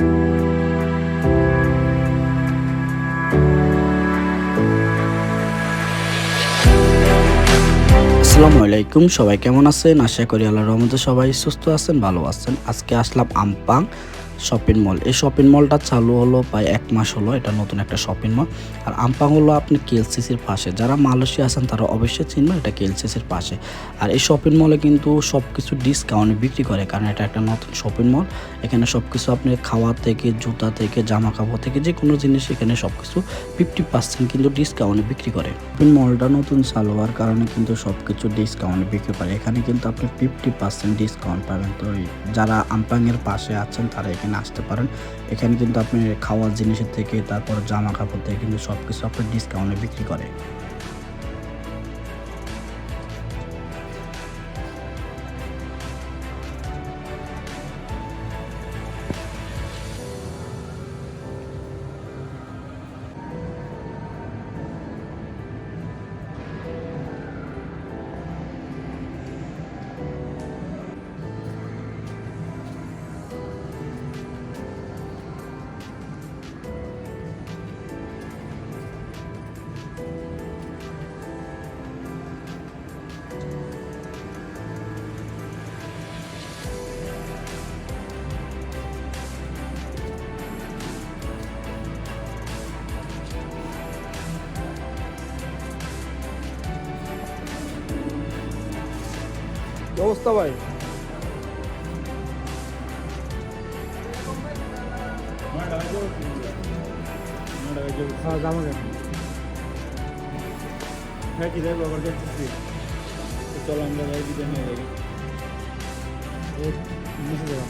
আসসালামু আলাইকুম, সবাই কেমন আছেন? আশা করি আল্লাহর রহমতে সবাই সুস্থ আছেন, ভালো আছেন। আজকে আসলাম আমপাং শপিং মল। এই শপিং মলটা চালু হলো প্রায় ১ মাস হলো। এটা নতুন একটা শপিং মল। আর আমপাং হলো আপনি কেএলসিসির পাশে। যারা মালয়েশিয়া আছেন তারা অবশ্যই চিনবেন, এটা কেএলসিসির পাশে। আর এই শপিং মলে কিন্তু সবকিছু ডিসকাউন্টে বিক্রি করে, কারণ এটা একটা নতুন শপিং মল। এখানে সবকিছু আপনি খাওয়া থেকে, জুতা থেকে, জামা কাপড় থেকে যেকোনো জিনিস এখানে সবকিছু 50% কিন্তু ডিসকাউন্টে বিক্রি করে। শপিং মলটা নতুন চালু হওয়ার কারণে কিন্তু সবকিছু ডিসকাউন্টে বিক্রি করে। এখানে কিন্তু আপনি 50% ডিসকাউন্ট পাবেন। তো যারা আমপাংয়ের পাশে আছেন তারা এখানে আসতে পারেন। এখানে কিন্তু আপনি খাওয়ার জিনিসের থেকে, তারপর জামা কাপড় থেকে কিন্তু সবকিছু আপনি ডিসকাউন্টে বিক্রি করে। কি অবস্থা ভাই? হ্যাঁ জামা কেন? হ্যাঁ কি যাবো আবার দেখতেছি। চলো আমরা যাই দিতে নিয়ে যাই। নিচে যাবো।